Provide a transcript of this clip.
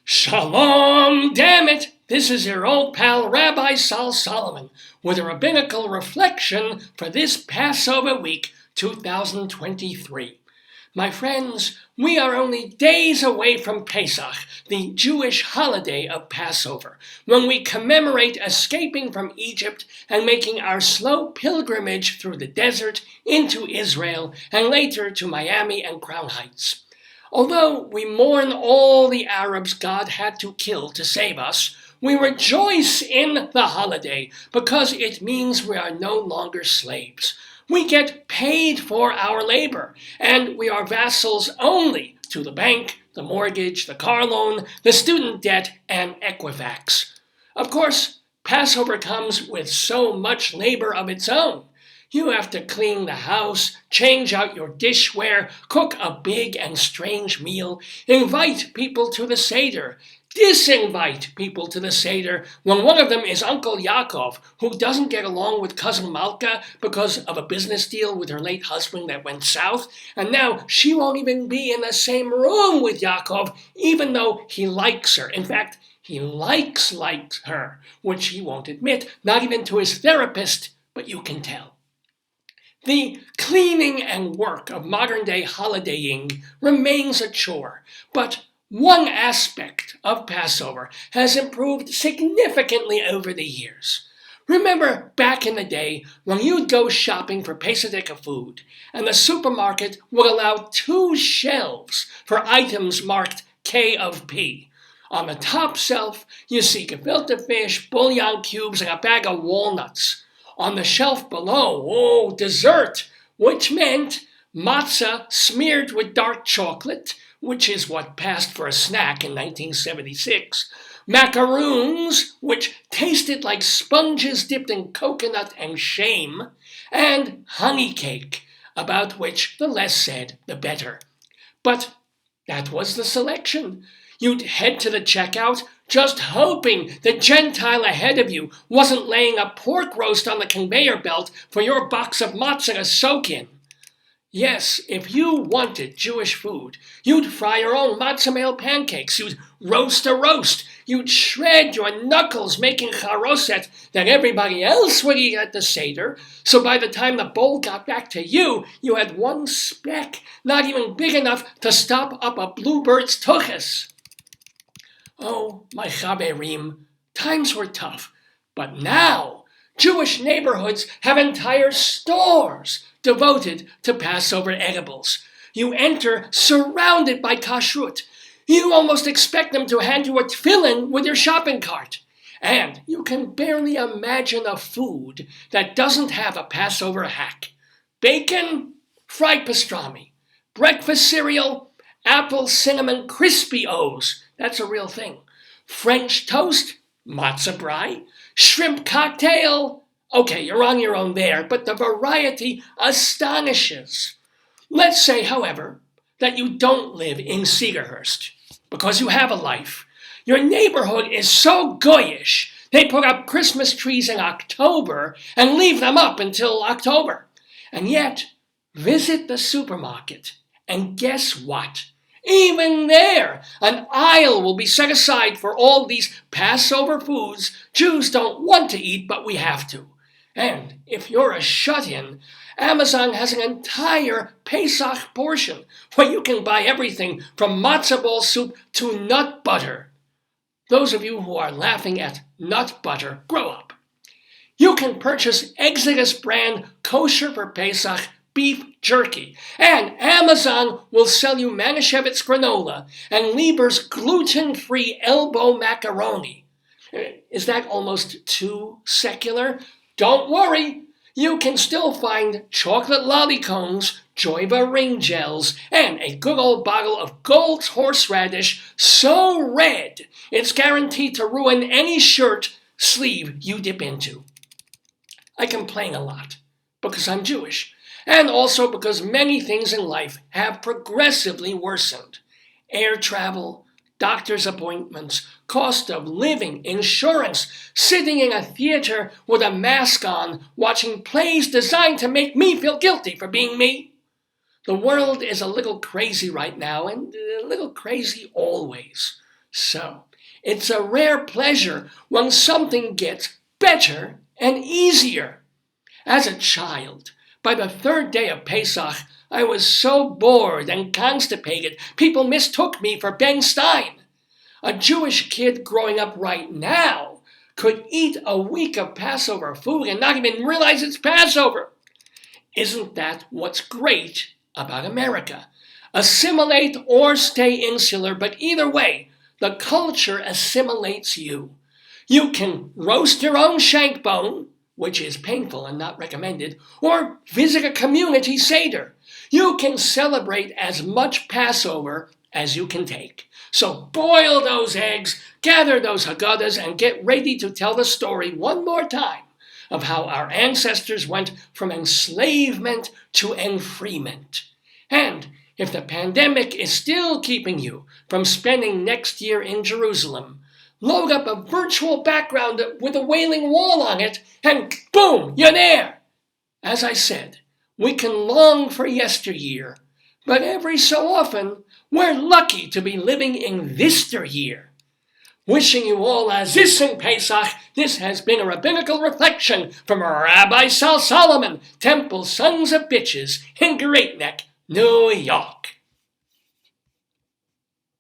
Shalom Dammit! This is your old pal Rabbi Sol Solomon with a Rabbinical Reflection for this Passover week, 2023. My friends, we are only days away from Pesach, the Jewish holiday of Passover, when we commemorate escaping from Egypt and making our slow pilgrimage through the desert into Israel and later to Miami and Crown Heights. Although we mourn all the Arabs God had to kill to save us, we rejoice in the holiday because it means we are no longer slaves. We get paid for our labor, and we are vassals only to the bank, the mortgage, the car loan, the student debt, and Equifax. Of course, Passover comes with so much labor of its own. You have to clean the house, change out your dishware, cook a big and strange meal, invite people to the Seder, disinvite people to the Seder when one of them is Uncle Yakov, who doesn't get along with Cousin Malka because of a business deal with her late husband that went south, and now she won't even be in the same room with Yakov, even though he likes her. In fact, he likes her, which he won't admit, not even to his therapist, but you can tell. The cleaning and work of modern-day holidaying remains a chore, but one aspect of Passover has improved significantly over the years. Remember back in the day when you'd go shopping for Pesach food, and the supermarket would allow 2 shelves for items marked K of P. On the top shelf, you see gefilte fish, bouillon cubes, and a bag of walnuts. On the shelf below, dessert, which meant matzah smeared with dark chocolate, which is what passed for a snack in 1976, macaroons, which tasted like sponges dipped in coconut and shame, and honey cake, about which the less said, the better. But that was the selection. You'd head to the checkout, just hoping the Gentile ahead of you wasn't laying a pork roast on the conveyor belt for your box of matzah to soak in. Yes, if you wanted Jewish food, you'd fry your own matzah meal pancakes, you'd roast a roast, you'd shred your knuckles making charoset that everybody else would eat at the Seder, so by the time the bowl got back to you, you had one speck, not even big enough to stop up a bluebird's tuchus. Oh, my chaverim, times were tough, but now Jewish neighborhoods have entire stores devoted to Passover edibles. You enter surrounded by kashrut. You almost expect them to hand you a tefillin with your shopping cart. And you can barely imagine a food that doesn't have a Passover hack. Bacon, fried pastrami. Breakfast cereal, apple cinnamon crispy O's. That's a real thing. French toast, matzah brie, shrimp cocktail. Okay, you're on your own there, but the variety astonishes. Let's say, however, that you don't live in Cedarhurst because you have a life. Your neighborhood is so goyish, they put up Christmas trees in October and leave them up until October. And yet, visit the supermarket, and guess what? Even there, an aisle will be set aside for all these Passover foods Jews don't want to eat, but we have to. And if you're a shut-in, Amazon has an entire Pesach portion where you can buy everything from matzo ball soup to nut butter. Those of you who are laughing at nut butter, grow up. You can purchase Exodus brand kosher for Pesach beef jerky, and Amazon will sell you Manischewitz granola and Lieber's gluten-free elbow macaroni. Is that almost too secular? Don't worry, you can still find chocolate lollicones, Joyva ring gels, and a good old bottle of Gold's horseradish so red it's guaranteed to ruin any shirt sleeve you dip into. I complain a lot because I'm Jewish, and also because many things in life have progressively worsened. Air travel, doctor's appointments, cost of living, insurance, sitting in a theater with a mask on, watching plays designed to make me feel guilty for being me. The world is a little crazy right now, and a little crazy always. So, it's a rare pleasure when something gets better and easier. As a child, by the third day of Pesach, I was so bored and constipated, people mistook me for Ben Stein. A Jewish kid growing up right now could eat a week of Passover food and not even realize it's Passover. Isn't that what's great about America? Assimilate or stay insular, but either way, the culture assimilates you. You can roast your own shank bone, which is painful and not recommended, or visit a community Seder. You can celebrate as much Passover as you can take. So boil those eggs, gather those Haggadahs, and get ready to tell the story one more time of how our ancestors went from enslavement to enfreement. And if the pandemic is still keeping you from spending next year in Jerusalem, load up a virtual background with a Wailing Wall on it, and boom, you're there. As I said, we can long for yesteryear, but every so often, we're lucky to be living in this-ter-year. Wishing you all a Zis Pesach, this has been a Rabbinical Reflection from Rabbi Sol Solomon, Temple Sons of Bitches in Great Neck, New York.